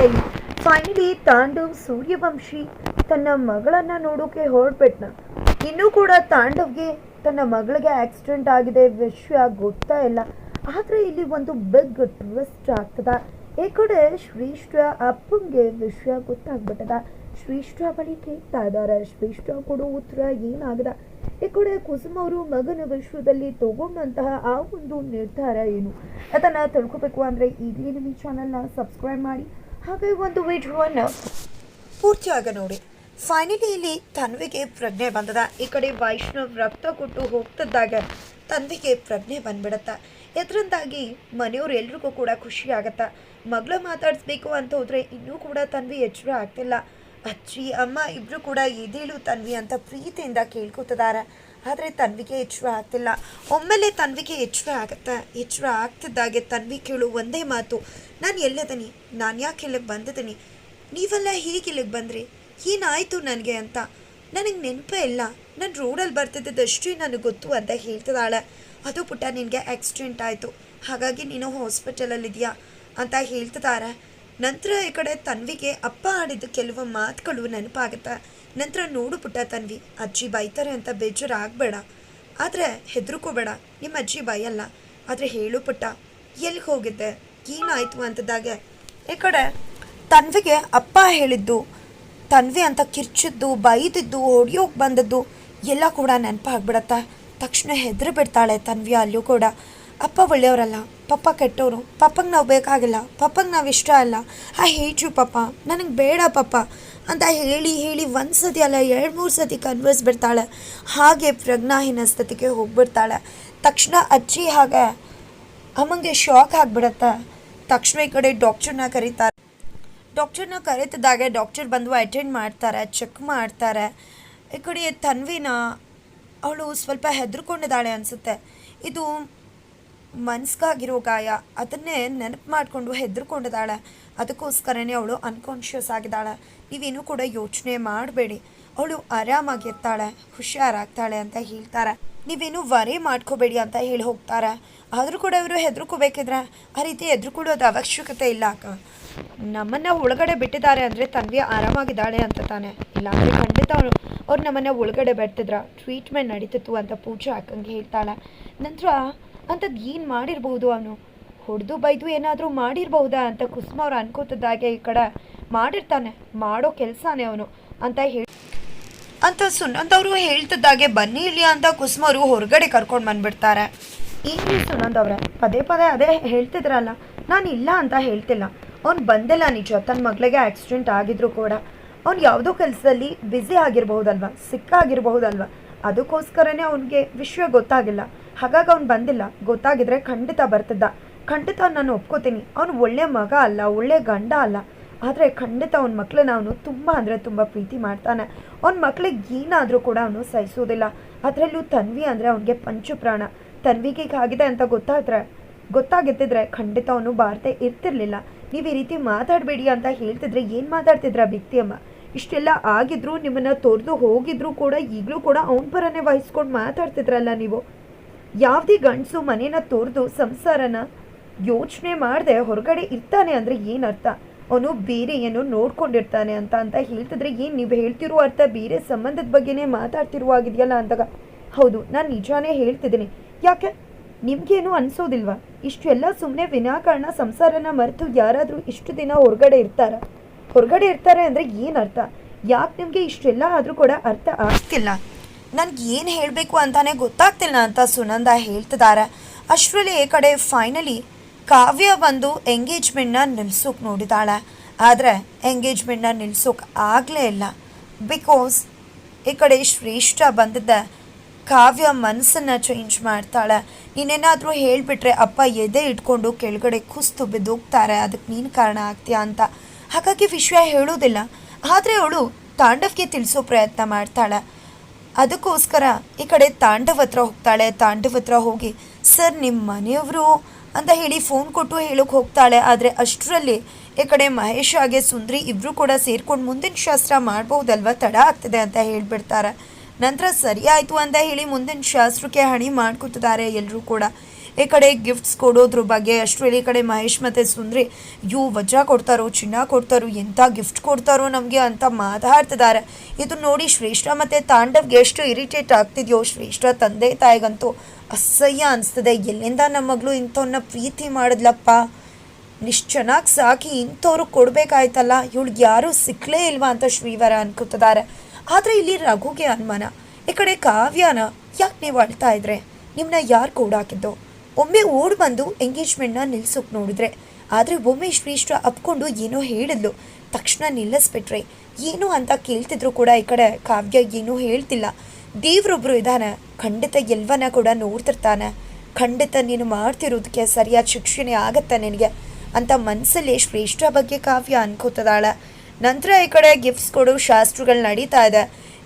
ಇಲ್ಲಿ ಫೈನಲಿ ತಾಂಡವ್ ಸೂರ್ಯವಂಶಿ ತನ್ನ ಮಗಳನ್ನ ನೋಡೋಕೆ ಹೊರಟ್ಬಿಟ್ನ. ಇನ್ನೂ ಕೂಡ ತಾಂಡವ್ಗೆ ತನ್ನ ಮಗಳಿಗೆ ಆಕ್ಸಿಡೆಂಟ್ ಆಗಿದೆ ವಿಷಯ ಗೊತ್ತಾ ಇಲ್ಲ. ಆದರೆ ಇಲ್ಲಿ ಒಂದು ಬಿಗ್ ಟ್ವಿಸ್ಟ್ ಆಗ್ತದ. ಈ ಕಡೆ ಶ್ರೇಷ್ಠ ಅಪ್ಪಂಗೆ ವಿಷಯ ಗೊತ್ತಾಗ್ಬಿಟ್ಟದ. ಶ್ರೇಷ್ಠ ಬಳಿ ಕೇಳ್ತಾ ಇದ್ದಾರೆ. ಶ್ರೇಷ್ಠ ಕೊಡೋ ಉತ್ತರ ಏನಾಗದ. ಈ ಕಡೆ ಕುಸುಮ ಅವರು ಮಗನ ವಿಷಯದಲ್ಲಿ ತಗೊಂಡಂತಹ ಆ ಒಂದು ನಿರ್ಧಾರ ಏನು ಅದನ್ನು ತಿಳ್ಕೊಬೇಕು ಅಂದರೆ ಈಗಲೇ ನಿಮ್ಮ ಈ ಚಾನಲ್ನ ಸಬ್ಸ್ಕ್ರೈಬ್ ಮಾಡಿ, ಹಾಗೆ ಒಂದು ವಿಡಿಯೋವನ್ನು ಪೂರ್ತಿಯಾಗ ನೋಡಿ. ಫೈನಲಿ ಇಲ್ಲಿ ತನ್ವಿಗೆ ಪ್ರಜ್ಞೆ ಬಂದದ. ಈ ಕಡೆ ವೈಷ್ಣವ್ ರಕ್ತ ಕೊಟ್ಟು ಹೋಗ್ತಿದ್ದಾಗ ತನ್ವಿಗೆ ಪ್ರಜ್ಞೆ ಬಂದ್ಬಿಡತ್ತ. ಇದರಿಂದಾಗಿ ಮನೆಯವ್ರು ಎಲ್ರಿಗೂ ಕೂಡ ಖುಷಿ ಆಗತ್ತ. ಮಗಳ ಮಾತಾಡಿಸ್ಬೇಕು ಅಂತ ಹೋದ್ರೆ ಇನ್ನೂ ಕೂಡ ತನ್ವಿ ಎಚ್ಚರ ಆಗ್ತಿಲ್ಲ. ಅಜ್ಜಿ ಅಮ್ಮ ಇಬ್ಬರು ಕೂಡ ಎದೇಳು ತನ್ವಿ ಅಂತ ಪ್ರೀತಿಯಿಂದ ಕೇಳ್ಕೊತಿದ್ದಾರೆ. ಆದರೆ ತನ್ವಿಗೆ ಎಚ್ಚರ ಆಗ್ತಿಲ್ಲ. ಒಮ್ಮೆಲೆ ತನ್ವಿಗೆ ಎಚ್ಚರ ಆಗತ್ತೆ. ಎಚ್ಚರ ಆಗ್ತಿದ್ದಾಗೆ ತನ್ವಿ ಕೇಳು ಒಂದೇ ಮಾತು, ನಾನು ಎಲ್ಲದೀನಿ, ನಾನು ಯಾಕೆ ಇಲ್ಲಿಗೆ ಬಂದಿದ್ದೀನಿ, ನೀವೆಲ್ಲ ಹೀಗೆ ಇಲ್ಲಿಗೆ ಬಂದ್ರಿ, ಏನಾಯಿತು ನನಗೆ ಅಂತ ನನಗೆ ನೆನಪೇ ಇಲ್ಲ, ನಾನು ರೋಡಲ್ಲಿ ಬರ್ತಿದ್ದಷ್ಟೇ ನನಗೆ ಗೊತ್ತು ಅಂತ ಹೇಳ್ತಿದ್ದಾಳೆ. ಅದು ಪುಟ್ಟ ನಿನಗೆ ಆಕ್ಸಿಡೆಂಟ್ ಆಯಿತು, ಹಾಗಾಗಿ ನೀನು ಹಾಸ್ಪಿಟಲಲ್ಲಿದೆಯಾ ಅಂತ ಹೇಳ್ತಿದ್ದಾರೆ. ನಂತರ ಈ ಕಡೆ ತನ್ವಿಗೆ ಅಪ್ಪ ಆಡಿದ್ದು ಕೆಲವು ಮಾತುಗಳು ನೆನಪಾಗುತ್ತೆ. ನಂತರ ನೋಡು ಪುಟ್ಟ ತನ್ವಿ, ಅಜ್ಜಿ ಬೈತಾರೆ ಅಂತ ಬೇಜಾರಾಗಬೇಡ, ಆದರೆ ಹೆದರ್ಕೋಬೇಡ, ನಿಮ್ಮ ಅಜ್ಜಿ ಬೈಯಲ್ಲ. ಆದರೆ ಹೇಳು ಪುಟ್ಟ, ಎಲ್ಲಿಗೆ ಹೋಗಿದ್ದೆ, ಏನಾಯಿತು ಅಂತದಾಗೆ ಈ ಕಡೆ ತನ್ವಿಗೆ ಅಪ್ಪ ಹೇಳಿದ್ದು, ತನ್ವಿ ಅಂತ ಕಿರ್ಚಿದ್ದು, ಬೈದಿದ್ದು, ಹೊಡಿಯೋಕೆ ಬಂದದ್ದು ಎಲ್ಲ ಕೂಡ ನೆನಪಾಗ್ಬಿಡತ್ತ. ತಕ್ಷಣ ಹೆದರಿ ಬಿಡ್ತಾಳೆ ತನ್ವಿ. ಅಲ್ಲೂ ಕೂಡ ಅಪ್ಪ ಒಳ್ಳೆಯವರಲ್ಲ, ಪಪ್ಪ ಕೆಟ್ಟವರು, ಪಪ್ಪಗೆ ನಾವು ಬೇಕಾಗಿಲ್ಲ, ಪಪ್ಪಗೆ ನಾವು ಇಷ್ಟ ಅಲ್ಲ, ಐ ಹೇಟ್ ಯು ಪಪ್ಪ, ನನಗೆ ಬೇಡ ಪಪ್ಪ ಅಂತ ಹೇಳಿ ಹೇಳಿ ಒಂದು ಸತಿ ಅಲ್ಲ 2-3 ಸತಿ ಕನ್ವರ್ಸ್ ಬಿಡ್ತಾಳೆ. ಹಾಗೆ ಪ್ರಜ್ಞಾಹೀನ ಸ್ಥಿತಿಗೆ ಹೋಗ್ಬಿಡ್ತಾಳೆ. ತಕ್ಷಣ ಅಜ್ಜಿ ಹಾಗೆ ಅಮ್ಮಂಗೆ ಶಾಕ್ ಆಗಿಬಿಡತ್ತೆ. ತಕ್ಷಣ ಈ ಕಡೆ ಡಾಕ್ಟರ್ನ ಕರೀತಾರೆ. ಡಾಕ್ಟರ್ನ ಕರೀತಿದ್ದಾಗೆ ಡಾಕ್ಟರ್ ಬಂದು ಅಟೆಂಡ್ ಮಾಡ್ತಾರೆ, ಚೆಕ್ ಮಾಡ್ತಾರೆ. ಈ ಕಡೆ ತನ್ವಿನ ಅವಳು ಸ್ವಲ್ಪ ಹೆದರ್ಕೊಂಡಿದ್ದಾಳೆ ಅನಿಸುತ್ತೆ. ಇದು ಮನ್ಸ್ಗಾಗಿರೋ ಗಾಯ, ಅದನ್ನೇ ನೆನಪು ಮಾಡಿಕೊಂಡು ಹೆದರ್ಕೊಂಡಿದ್ದಾಳೆ. ಅದಕ್ಕೋಸ್ಕರನೇ ಅವಳು ಅನ್ಕಾನ್ಷಿಯಸ್ ಆಗಿದ್ದಾಳೆ. ನೀವೇನು ಕೂಡ ಯೋಚನೆ ಮಾಡಬೇಡಿ, ಅವಳು ಆರಾಮಾಗಿರ್ತಾಳೆ, ಹುಷಾರಾಗ್ತಾಳೆ ಅಂತ ಹೇಳ್ತಾರೆ. ನೀವೇನು ವರಿ ಮಾಡ್ಕೋಬೇಡಿ ಅಂತ ಹೇಳಿ ಹೋಗ್ತಾರೆ. ಆದರೂ ಕೂಡ ಇವರು ಹೆದರ್ಕೋಬೇಕಿದ್ರೆ ಆ ರೀತಿ ಹೆದರ್ಕೊಳ್ಳೋದು ಅವಶ್ಯಕತೆ ಇಲ್ಲ ಅಕ್ಕ. ನಮ್ಮನ್ನು ಒಳಗಡೆ ಬಿಟ್ಟಿದ್ದಾರೆ ಅಂದರೆ ತನ್ವಿ ಆರಾಮಾಗಿದ್ದಾಳೆ ಅಂತ ತಾನೆ, ಇಲ್ಲಾಂದರೆ ಖಂಡಿತ ಅವ್ರು ನಮ್ಮನ್ನು ಒಳಗಡೆ ಬಿಡ್ತಿದ್ರ, ಟ್ರೀಟ್ಮೆಂಟ್ ನಡೀತಿತ್ತು ಅಂತ ಪೂಜೆ ಅಕ್ಕಂಗೆ ಹೇಳ್ತಾಳೆ. ನಂತರ ಅಂಥದ್ದು ಏನು ಮಾಡಿರ್ಬೋದು, ಅವನು ಹೊಡೆದು ಬೈದು ಏನಾದರೂ ಮಾಡಿರ್ಬಹುದಾ ಅಂತ ಕುಸುಮ ಅವ್ರು ಅನ್ಕೋತಿದ್ದಾಗೆ ಈ ಕಡೆ ಮಾಡಿರ್ತಾನೆ, ಮಾಡೋ ಕೆಲಸನೇ ಅವನು ಅಂತ ಹೇಳಿ ಅಂತ ಸುನಂದವರು ಹೇಳ್ತಿದ್ದಾಗೆ ಬನ್ನಿ ಇಲ್ಲಿ ಅಂತ ಕುಸುಮ ಅವರು ಹೊರಗಡೆ ಕರ್ಕೊಂಡು ಬಂದ್ಬಿಡ್ತಾರೆ. ಈಗಲೂ ಸುನಂದ್ ಅವರೇ ಪದೇ ಪದೇ ಅದೇ ಹೇಳ್ತಿದ್ರಲ್ಲ, ನಾನು ಇಲ್ಲ ಅಂತ ಹೇಳ್ತಿಲ್ಲ. ಅವ್ನು ಬಂದಿಲ್ಲ ನಿಜ, ತನ್ನ ಮಗಳಿಗೆ ಆಕ್ಸಿಡೆಂಟ್ ಆಗಿದ್ರು ಕೂಡ ಅವ್ನು ಯಾವುದೋ ಕೆಲಸದಲ್ಲಿ ಬ್ಯುಸಿ ಆಗಿರಬಹುದಲ್ವ, ಸಿಕ್ಕಾಗಿರಬಹುದಲ್ವ, ಅದಕ್ಕೋಸ್ಕರನೇ ಅವನಿಗೆ ವಿಷಯ ಗೊತ್ತಾಗಿಲ್ಲ, ಹಾಗಾಗಿ ಅವ್ನು ಬಂದಿಲ್ಲ. ಗೊತ್ತಾಗಿದ್ರೆ ಖಂಡಿತ ಬರ್ತಿದ್ದ. ಖಂಡಿತ ನಾನು ಒಪ್ಕೋತೀನಿ, ಅವನು ಒಳ್ಳೆ ಮಗ ಅಲ್ಲ, ಒಳ್ಳೆ ಗಂಡ ಅಲ್ಲ, ಆದರೆ ಖಂಡಿತ ಅವನ ಮಕ್ಕಳನ್ನ ಅವನು ತುಂಬ ಅಂದರೆ ತುಂಬ ಪ್ರೀತಿ ಮಾಡ್ತಾನೆ. ಅವನ ಮಕ್ಕಳಿಗೆ ಏನಾದರೂ ಕೂಡ ಅವನು ಸಹಿಸೋದಿಲ್ಲ. ಅದರಲ್ಲೂ ತನ್ವಿ ಅಂದರೆ ಅವನಿಗೆ ಪಂಚಪ್ರಾಣ. ತನ್ವಿಗೆ ಆಗಿದೆ ಅಂತ ಗೊತ್ತಾಗಿದ್ದಿದ್ರೆ ಖಂಡಿತ ಅವನು ಬಾರ್ತೆ ಇರ್ತಿರ್ಲಿಲ್ಲ. ನೀವು ಈ ರೀತಿ ಮಾತಾಡಬೇಡಿ ಅಂತ ಹೇಳ್ತಿದ್ರೆ ಏನು ಮಾತಾಡ್ತಿದ್ರ ವ್ಯಕ್ತಿಯಮ್ಮ? ಇಷ್ಟೆಲ್ಲ ಆಗಿದ್ರು, ನಿಮ್ಮನ್ನು ತೊರೆದು ಹೋಗಿದ್ರು ಕೂಡ ಈಗಲೂ ಕೂಡ ಅವನ ಪರನೇ ವಹಿಸ್ಕೊಂಡು ಮಾತಾಡ್ತಿದ್ರಲ್ಲ ನೀವು. ಯಾವುದೇ ಗಂಡಸು ಮನೇನ ತೊರೆದು ಸಂಸಾರನ ಯೋಚನೆ ಮಾಡದೆ ಹೊರಗಡೆ ಇರ್ತಾನೆ ಅಂದರೆ ಏನು ಅರ್ಥ? ಅವನು ಬೇರೆ ಏನೋ ನೋಡ್ಕೊಂಡಿರ್ತಾನೆ ಅಂತ ಹೇಳ್ತಿದ್ರೆ ಏನು ನೀವು ಹೇಳ್ತಿರೋ ಅರ್ಥ ಬೇರೆ ಸಂಬಂಧದ ಬಗ್ಗೆನೇ ಮಾತಾಡ್ತಿರುವಾಗಿದೆಯಲ್ಲ ಅಂದಾಗ ಹೌದು, ನಾನು ನಿಜಾನೇ ಹೇಳ್ತಿದ್ದೀನಿ. ಯಾಕೆ ನಿಮ್ಗೇನು ಅನ್ಸೋದಿಲ್ವಾ? ಇಷ್ಟು ಎಲ್ಲ ಸುಮ್ಮನೆ ವಿನಾಕಾರಣ ಸಂಸಾರನ ಮರೆತು ಯಾರಾದರೂ ಇಷ್ಟು ದಿನ ಹೊರಗಡೆ ಇರ್ತಾರೆ ಅಂದರೆ ಏನು ಅರ್ಥ? ಯಾಕೆ ನಿಮಗೆ ಇಷ್ಟೆಲ್ಲ ಆದರೂ ಕೂಡ ಅರ್ಥ ಆಗ್ತಿಲ್ಲ? ನನಗೆ ಏನು ಹೇಳಬೇಕು ಅಂತಾನೆ ಗೊತ್ತಾಗ್ತಿಲ್ಲ ಅಂತ ಸುನಂದ ಹೇಳ್ತಿದ್ದಾರೆ. ಅಷ್ಟರಲ್ಲಿ ಈ ಕಡೆ ಫೈನಲಿ ಕಾವ್ಯ ಬಂದು ಎಂಗೇಜ್ಮೆಂಟ್ನ ನಿಲ್ಸೋಕೆ ನೋಡಿದಾಳೆ. ಆದರೆ ಎಂಗೇಜ್ಮೆಂಟ್ನ ನಿಲ್ಸೋಕೆ ಆಗಲೇ ಇಲ್ಲ. ಬಿಕಾಸ್ ಈ ಕಡೆ ಶ್ರೇಷ್ಠ ಬಂದಿದ್ದೆ ಕಾವ್ಯ ಮನಸ್ಸನ್ನು ಚೇಂಜ್ ಮಾಡ್ತಾಳೆ. ನೀನೇನಾದರೂ ಹೇಳಿಬಿಟ್ರೆ ಅಪ್ಪ ಎದೆ ಇಟ್ಕೊಂಡು ಕೆಳಗಡೆ ಕುಸ್ತು ಬಿದ್ದೋಗ್ತಾರೆ, ಅದಕ್ಕೆ ನೀನು ಕಾರಣ ಆಗ್ತೀಯಾ ಅಂತ. ಹಾಗಾಗಿ ವಿಷಯ ಹೇಳೋದಿಲ್ಲ. ಆದರೆ ಅವಳು ತಾಂಡವ್ಗೆ ತಿಳಿಸೋ ಪ್ರಯತ್ನ ಮಾಡ್ತಾಳೆ. ಅದಕ್ಕೋಸ್ಕರ ಈ ಕಡೆ ತಾಂಡವ್ ಹತ್ರ ಹೋಗ್ತಾಳೆ. ತಾಂಡವ್ ಹತ್ರ ಹೋಗಿ ಸರ್ ನಿಮ್ಮ ಮನೆಯವರು ಅಂತ ಹೇಳಿ ಫೋನ್ ಕೊಟ್ಟು ಹೇಳೋಕೆ ಹೋಗ್ತಾಳೆ. ಆದರೆ ಅಷ್ಟರಲ್ಲಿ ಈ ಕಡೆ ಮಹೇಶ್ ಹಾಗೆ ಸುಂದ್ರಿ ಇಬ್ಬರು ಕೂಡ ಸೇರ್ಕೊಂಡು ಮುಂದಿನ ಶಾಸ್ತ್ರ ಮಾಡ್ಬೋದಲ್ವ, ತಡ ಆಗ್ತದೆ ಅಂತ ಹೇಳಿಬಿಡ್ತಾರೆ. ನಂತರ ಸರಿ ಆಯಿತು ಅಂತ ಹೇಳಿ ಮುಂದಿನ ಶಾಸ್ತ್ರಕ್ಕೆ ಹಣಿ ಮಾಡ್ಕೊತಿದ್ದಾರೆ ಎಲ್ಲರೂ ಕೂಡ. ಈ ಕಡೆ ಗಿಫ್ಟ್ಸ್ ಕೊಡೋದ್ರ ಬಗ್ಗೆ ಅಷ್ಟರಲ್ಲಿ ಈ ಕಡೆ ಮಹೇಶ್ ಮತ್ತು ಸುಂದ್ರಿ ವಜ್ರ ಕೊಡ್ತಾರೋ ಚಿನ್ನ ಕೊಡ್ತಾರೋ ಎಂಥ ಗಿಫ್ಟ್ ಕೊಡ್ತಾರೋ ನಮಗೆ ಅಂತ ಮಾತಾಡ್ತಿದ್ದಾರೆ. ಇದು ನೋಡಿ ಶ್ರೇಷ್ಠ ಮತ್ತು ತಾಂಡವ್ಗೆ ಎಷ್ಟು ಇರಿಟೇಟ್ ಆಗ್ತಿದೆಯೋ. ಶ್ರೇಷ್ಠ ತಂದೆ ತಾಯಿಗಂತೂ ಅಸಹ್ಯ ಅನಿಸ್ತದೆ. ಎಲ್ಲಿಂದ ನಮ್ಮ ಮಗಳು ಇಂಥವನ್ನ ಪ್ರೀತಿ ಮಾಡಿದ್ಲಪ್ಪ, ಇಷ್ಟು ಚೆನ್ನಾಗಿ ಸಾಕಿ ಇಂಥವ್ರು ಕೊಡಬೇಕಾಯ್ತಲ್ಲ, ಇವಳಿಗೆ ಯಾರೂ ಸಿಕ್ಕಲೇ ಇಲ್ವಾ ಅಂತ ಶ್ರೀವರ ಅನ್ಕೋತಿದ್ದಾರೆ. ಆದರೆ ಇಲ್ಲಿ ರಘುಗೆ ಅನುಮಾನ. ಈ ಕಡೆ ಕಾವ್ಯನ ಯಾಕೆ ನೀವು ಅಳ್ತಾ ಇದ್ರೆ, ನಿಮ್ಮನ್ನ ಯಾರು ಕೂಡಾಕಿದ್ದು? ಒಮ್ಮೆ ಓಡ್ ಬಂದು ಎಂಗೇಜ್ಮೆಂಟ್ನ ನಿಲ್ಸೋಕೆ ನೋಡಿದ್ರೆ, ಆದರೆ ಒಮ್ಮೆ ಶ್ರೇಷ್ಠ ಅಪ್ಕೊಂಡು ಏನೋ ಹೇಳಿದ್ಲು, ತಕ್ಷಣ ನಿಲ್ಲಿಸ್ಬಿಟ್ರೆ. ಏನು ಅಂತ ಕೇಳ್ತಿದ್ರು ಕೂಡ ಈ ಕಡೆ ಕಾವ್ಯ ಏನೂ ಹೇಳ್ತಿಲ್ಲ. ದೇವ್ರೊಬ್ರು ಇದ್ದಾನೆ, ಖಂಡಿತ ಎಲ್ವನ್ನ ಕೂಡ ನೋಡ್ತಿರ್ತಾನೆ, ಖಂಡಿತ ನೀನು ಮಾಡ್ತಿರೋದಕ್ಕೆ ಸರಿಯಾದ ಶಿಕ್ಷಣೆ ಆಗತ್ತೆ ನಿನಗೆ ಅಂತ ಮನಸ್ಸಲ್ಲಿ ಶ್ರೇಷ್ಠ ಬಗ್ಗೆ ಕಾವ್ಯ ಅನ್ಕೋತಿದ್ದಾಳೆ. ನಂತರ ಈ ಕಡೆ ಗಿಫ್ಟ್ಸ್ ಕೊಡೋ ಶಾಸ್ತ್ರಗಳು ನಡೀತಾ ಇದೆ.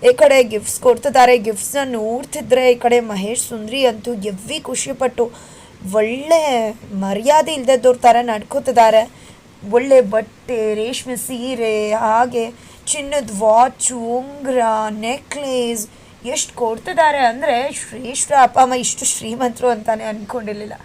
ಈ ಕಡೆ ಗಿಫ್ಟ್ಸ್ ಕೊಡ್ತಿದ್ದಾರೆ. ಗಿಫ್ಟ್ಸ್ನ ನೋಡ್ತಿದ್ರೆ ಈ ಕಡೆ ಮಹೇಶ್ ಸುಂದ್ರಿ ಅಂತೂ ಎವ್ವಿ ಖುಷಿಪಟ್ಟು ಒಳ್ಳೆ ಮರ್ಯಾದೆ ಇಲ್ದದ್ದವ್ರ ಥರ ನಡ್ಕೋತಿದ್ದಾರೆ. ಒಳ್ಳೆ ಬಟ್ಟೆ, ರೇಷ್ಮೆ ಸೀರೆ, ಹಾಗೆ ಚಿನ್ನದ ವಾಚು, ಉಂಗುರ, ನೆಕ್ಲೇಸ್ ಎಷ್ಟು ಕೊಡ್ತಿದ್ದಾರೆ ಅಂದರೆ ಶ್ರೇಷ್ಠ ಅಪ್ಪ ಅಮ್ಮ ಇಷ್ಟು ಶ್ರೀಮಂತರು ಅಂತಾನೆ ಅಂದ್ಕೊಂಡಿರಲಿಲ್ಲ,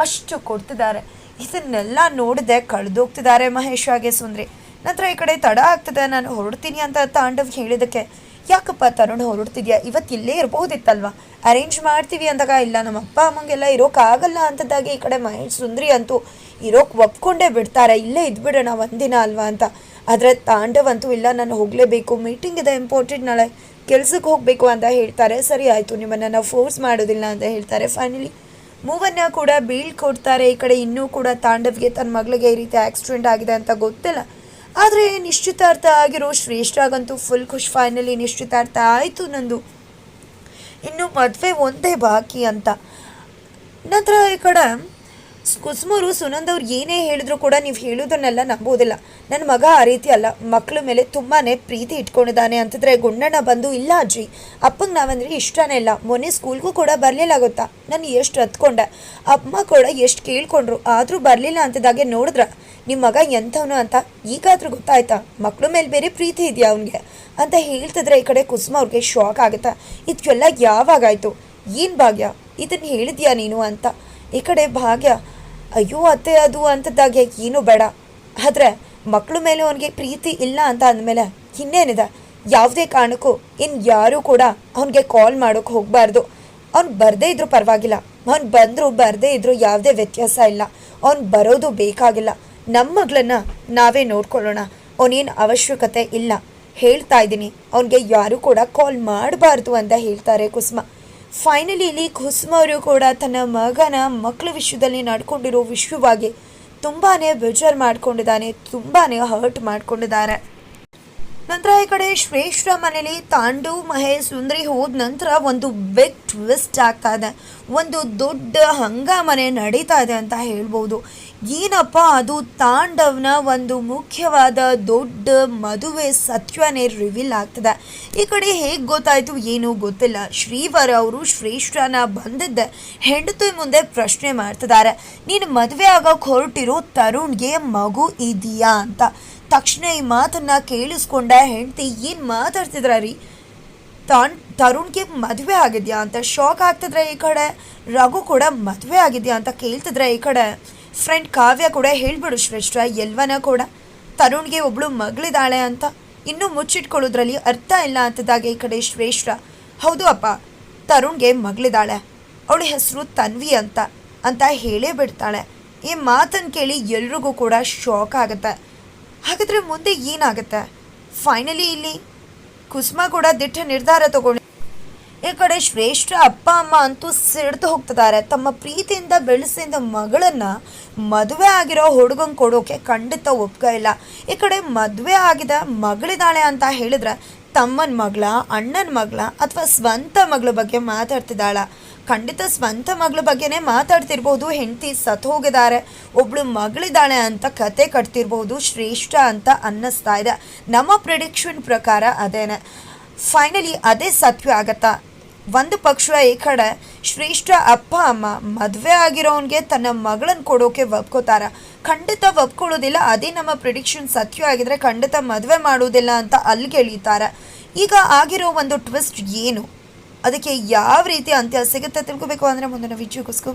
ಅಷ್ಟು ಕೊಡ್ತಿದ್ದಾರೆ. ಇದನ್ನೆಲ್ಲ ನೋಡದೆ ಕಳೆದೋಗ್ತಿದ್ದಾರೆ ಮಹೇಶ್ ಹಾಗೆ ಸುಂದ್ರಿ. ನಂತರ ಈ ಕಡೆ ತಡ ಆಗ್ತದೆ, ನಾನು ಹೊರಡ್ತೀನಿ ಅಂತ ತಾಂಡವ್ ಹೇಳಿದಕ್ಕೆ, ಯಾಕಪ್ಪ ತರುಣ್ ಹೊರಡ್ತಿದ್ಯಾ, ಇವತ್ತು ಇಲ್ಲೇ ಇರ್ಬೋದಿತ್ತಲ್ವ, ಅರೇಂಜ್ ಮಾಡ್ತೀವಿ ಅಂದಾಗ ಇಲ್ಲ ನಮ್ಮ ಅಪ್ಪ ಅಮ್ಮಂಗೆಲ್ಲ ಇರೋಕ್ಕಾಗಲ್ಲ ಅಂತದಾಗೆ ಈ ಕಡೆ ಮಹೇಶ್ ಸುಂದ್ರಿ ಅಂತೂ ಇರೋಕ್ಕೆ ಒಪ್ಕೊಂಡೇ ಬಿಡ್ತಾರೆ, ಇಲ್ಲೇ ಇದ್ಬಿಡೋಣ ಒಂದಿನ ಅಲ್ವಾ ಅಂತ. ಆದರೆ ತಾಂಡವ್ ಅಂತೂ ಇಲ್ಲ, ನಾನು ಹೋಗಲೇಬೇಕು, ಮೀಟಿಂಗ್ ಇದೆ ಇಂಪಾರ್ಟೆಂಟ್, ನಾಳೆ ಕೆಲ್ಸಕ್ಕೆ ಹೋಗಬೇಕು ಅಂತ ಹೇಳ್ತಾರೆ. ಸರಿ ಆಯಿತು, ನಿಮ್ಮನ್ನು ನಾವು ಫೋರ್ಸ್ ಮಾಡೋದಿಲ್ಲ ಅಂತ ಹೇಳ್ತಾರೆ. ಫೈನಲಿ ಮೂವನ್ನ ಕೂಡ ಬೀಳ್ಕೊಡ್ತಾರೆ. ಈ ಕಡೆ ಇನ್ನೂ ಕೂಡ ತಾಂಡವ್ಗೆ ತನ್ನ ಮಗಳಿಗೆ ಈ ರೀತಿ ಆಕ್ಸಿಡೆಂಟ್ ಆಗಿದೆ ಅಂತ ಗೊತ್ತಿಲ್ಲ. ಆದರೆ ನಿಶ್ಚಿತಾರ್ಥ ಆಗಿರೋ ಶ್ರೇಷ್ಠಾಗಂತೂ ಫುಲ್ ಖುಷಿ. ಫೈನಲಿ ನಿಶ್ಚಿತಾರ್ಥ ಆಯಿತು ನಂದು, ಇನ್ನು ಮದುವೆ ಒಂದೇ ಬಾಕಿ ಅಂತ. ನಂತರ ಈ ಕಡೆ ಕುಸುಮರು ಸುನಂದವ್ರು ಏನೇ ಹೇಳಿದ್ರು ಕೂಡ ನೀವು ಹೇಳೋದನ್ನೆಲ್ಲ ನಂಬೋದಿಲ್ಲ, ನನ್ನ ಮಗ ಆ ರೀತಿ ಅಲ್ಲ, ಮಕ್ಕಳ ಮೇಲೆ ತುಂಬಾ ಪ್ರೀತಿ ಇಟ್ಕೊಂಡಿದ್ದಾನೆ ಅಂತಿದ್ರೆ ಗುಂಡಣ್ಣ ಬಂದು ಇಲ್ಲ ಅಜ್ಜಿ ಅಪ್ಪಂಗೆ ನಾವಂದ್ರೆ ಇಷ್ಟನೇ ಇಲ್ಲ, ಮೊನ್ನೆ ಸ್ಕೂಲ್ಗೂ ಕೂಡ ಬರಲಿಲ್ಲ ಗೊತ್ತಾ, ನಾನು ಎಷ್ಟು ಹತ್ಕೊಂಡೆ, ಅಮ್ಮ ಕೂಡ ಎಷ್ಟು ಕೇಳ್ಕೊಂಡ್ರು ಆದರೂ ಬರಲಿಲ್ಲ ಅಂತಿದ್ದಾಗೆ ನೋಡಿದ್ರ ನಿಮ್ಮ ಮಗ ಎಂಥವನು ಅಂತ, ಈಗಾದ್ರೂ ಗೊತ್ತಾಯ್ತಾ ಮಕ್ಕಳ ಮೇಲೆ ಬೇರೆ ಪ್ರೀತಿ ಇದೆಯಾ ಅವನಿಗೆ ಅಂತ ಹೇಳ್ತಿದ್ರೆ ಈ ಕಡೆ ಕುಸುಮ ಅವ್ರಿಗೆ ಶಾಕ್ ಆಗುತ್ತೆ. ಇದಕ್ಕೆಲ್ಲ ಯಾವಾಗಾಯಿತು, ಏನು ಭಾಗ್ಯ ಇದನ್ನು ಹೇಳಿದ್ಯಾ ನೀನು ಅಂತ. ಈ ಕಡೆ ಭಾಗ್ಯ ಅಯ್ಯೋ ಅತ್ತೆ ಅದು ಅಂತದ್ದಾಗೆ ಏನೂ ಬೇಡ, ಆದರೆ ಮಕ್ಕಳ ಮೇಲೆ ಅವನಿಗೆ ಪ್ರೀತಿ ಇಲ್ಲ ಅಂತ ಅಂದಮೇಲೆ ಇನ್ನೇನಿದೆ, ಯಾವುದೇ ಕಾರಣಕ್ಕೂ ಇನ್ನು ಯಾರೂ ಕೂಡ ಅವನಿಗೆ ಕಾಲ್ ಮಾಡೋಕ್ಕೆ ಹೋಗಬಾರ್ದು. ಅವ್ನು ಬರದೇ ಇದ್ರೂ ಪರವಾಗಿಲ್ಲ, ಅವ್ನು ಬಂದರೂ ಬರದೇ ಇದ್ರೂ ಯಾವುದೇ ವ್ಯತ್ಯಾಸ ಇಲ್ಲ, ಅವ್ನು ಬರೋದು ಬೇಕಾಗಿಲ್ಲ, ನಮ್ಮ ಮಗಳನ್ನ ನಾವೇ ನೋಡ್ಕೊಳ್ಳೋಣ, ಅವನೇನು ಅವಶ್ಯಕತೆ ಇಲ್ಲ, ಹೇಳ್ತಾ ಇದ್ದೀನಿ ಅವನಿಗೆ ಯಾರೂ ಕೂಡ ಕಾಲ್ ಮಾಡಬಾರ್ದು ಅಂತ ಹೇಳ್ತಾರೆ ಕುಸುಮ. ಫೈನಲಿ ಇಲ್ಲಿ ಕುಸುಮ ಅವರು ಕೂಡ ತನ್ನ ಮಗನ ಮಕ್ಕಳ ವಿಷಯದಲ್ಲಿ ನಡ್ಕೊಂಡಿರೋ ವಿಷಯವಾಗಿ ತುಂಬಾ ಬೇಜಾರು ಮಾಡ್ಕೊಂಡಿದ್ದಾನೆ, ತುಂಬಾ ಹರ್ಟ್ ಮಾಡ್ಕೊಂಡಿದ್ದಾರೆ. ನಂತರ ಈ ಕಡೆ ಶ್ರೇಷ್ಠ ಮನೇಲಿ ತಾಂಡು ಮಹೇಶ್ ಸುಂದರಿ ಹೋದ ನಂತರ ಒಂದು ಬಿಗ್ ಟ್ವಿಸ್ಟ್ ಆಗ್ತಾ ಇದೆ, ಒಂದು ದೊಡ್ಡ ಹಂಗಾಮನೆ ನಡೀತಾ ಇದೆ ಅಂತ ಹೇಳ್ಬೋದು. ಏನಪ್ಪ ಅದು, ತಾಂಡವ್ನ ಒಂದು ಮುಖ್ಯವಾದ ದೊಡ್ಡ ಮದುವೆ ಸತ್ಯನೇ ರಿವೀಲ್ ಆಗ್ತದೆ. ಈ ಕಡೆ ಹೇಗೆ ಗೊತ್ತಾಯಿತು ಏನೂ ಗೊತ್ತಿಲ್ಲ. ಶ್ರೀವರ ಅವರು ಶ್ರೇಷ್ಠನ ಬಂದಿದ್ದೆ ಹೆಂಡತಿ ಮುಂದೆ ಪ್ರಶ್ನೆ ಮಾಡ್ತಿದ್ದಾರೆ, ನೀನು ಮದುವೆ ಆಗೋಕೆ ಹೊರಟಿರೋ ತರುಣ್ಗೆ ಮಗು ಇದೆಯಾ ಅಂತ. ತಕ್ಷಣ ಈ ಮಾತನ್ನ ಕೇಳಿಸ್ಕೊಂಡ ಹೆಂಡತಿ ಏನು ಮಾತಾಡ್ತಿದ್ರ ರೀ, ತರುಣ್ಗೆ ಮದುವೆ ಆಗಿದೆಯಾ ಅಂತ ಶಾಕ್ ಆಗ್ತಿದ್ರೆ ಈ ಕಡೆ ರಘು ಕೂಡ ಮದುವೆ ಆಗಿದೆಯಾ ಅಂತ ಕೇಳ್ತಿದ್ರೆ ಈ ಕಡೆ ಫ್ರೆಂಡ್ ಕಾವ್ಯ ಕೂಡ ಹೇಳ್ಬಿಡು ಶ್ರೇಷ್ಠ ಎಲ್ವನ ಕೂಡ ತರುಣ್ಗೆ ಒಬ್ಳು ಮಗಳಿದ್ದಾಳೆ ಅಂತ ಇನ್ನೂ ಮುಚ್ಚಿಟ್ಕೊಳ್ಳೋದ್ರಲ್ಲಿ ಅರ್ಥ ಇಲ್ಲ ಅಂತದಾಗೆ ಈ ಕಡೆ ಶ್ರೇಷ್ಠ ಹೌದು ಅಪ್ಪ ತರುಣ್ಗೆ ಮಗಳಿದ್ದಾಳೆ, ಅವಳ ಹೆಸರು ತನ್ವಿ ಅಂತ ಹೇಳೇ ಬಿಡ್ತಾಳೆ. ಈ ಮಾತನ್ನು ಕೇಳಿ ಎಲ್ರಿಗೂ ಕೂಡ ಶಾಕ್ ಆಗುತ್ತೆ. ಹಾಗಾದರೆ ಮುಂದೆ ಏನಾಗುತ್ತೆ? ಫೈನಲಿ ಇಲ್ಲಿ ಕುಸುಮ ಕೂಡ ದಿಟ್ಟ ನಿರ್ಧಾರ ತಗೊಂಡು ಈ ಕಡೆ ಶ್ರೇಷ್ಠ ಅಪ್ಪ ಅಮ್ಮ ಅಂತೂ ಸಿಡ್ದು ಹೋಗ್ತಿದ್ದಾರೆ. ತಮ್ಮ ಪ್ರೀತಿಯಿಂದ ಬೆಳೆಸಿದ ಮಗಳನ್ನು ಮದುವೆ ಆಗಿರೋ ಹುಡುಗಂಗೆ ಕೊಡೋಕೆ ಖಂಡಿತ ಒಪ್ಕ ಇಲ್ಲ. ಈ ಕಡೆ ಮದುವೆ ಆಗಿದ ಮಗಳಿದ್ದಾಳೆ ಅಂತ ಹೇಳಿದ್ರೆ ತಮ್ಮನ ಮಗಳ, ಅಣ್ಣನ ಮಗಳ ಅಥವಾ ಸ್ವಂತ ಮಗಳ ಬಗ್ಗೆ ಮಾತಾಡ್ತಿದ್ದಾಳ? ಖಂಡಿತ ಸ್ವಂತ ಮಗಳ ಬಗ್ಗೆನೇ ಮಾತಾಡ್ತಿರ್ಬೋದು. ಹೆಂಡತಿ ಸತ್ತು ಹೋಗಿದ್ದಾರೆ, ಒಬ್ಳು ಮಗಳಿದ್ದಾಳೆ ಅಂತ ಕತೆ ಕಟ್ತಿರ್ಬೋದು ಶ್ರೇಷ್ಠ ಅಂತ ಅನ್ನಿಸ್ತಾ ಇದೆ. ನಮ್ಮ ಪ್ರಿಡಿಕ್ಷನ್ ಪ್ರಕಾರ ಅದೇನೆ. ಫೈನಲಿ ಅದೇ ಸತ್ಯ ಆಗತ್ತಾ? ಒಂದು ಪಕ್ಷ ಈ ಕಡೆ ಶ್ರೇಷ್ಠ ಅಪ್ಪ ಅಮ್ಮ ಮದುವೆ ಆಗಿರೋನ್ಗೆ ತನ್ನ ಮಗಳನ್ನು ಕೊಡೋಕೆ ಒಪ್ಕೋತಾರ? ಖಂಡಿತ ಒಪ್ಕೊಳ್ಳೋದಿಲ್ಲ. ಅದೇ ನಮ್ಮ ಪ್ರಿಡಿಕ್ಷನ್ ಸತ್ಯ ಆಗಿದ್ರೆ ಖಂಡಿತ ಮದುವೆ ಮಾಡೋದಿಲ್ಲ ಅಂತ ಅಲ್ಲಿಗೆ ಎಳೀತಾರೆ. ಈಗ ಆಗಿರೋ ಒಂದು ಟ್ವಿಸ್ಟ್ ಏನು, ಅದಕ್ಕೆ ಯಾವ ರೀತಿ ಅಂತ್ಯ ಸಿಗುತ್ತೆ ತಿಳ್ಕೊಬೇಕು ಅಂದರೆ ಮುಂದಿನ ವಿಡಿಯೋಗೋಸ್ಕರ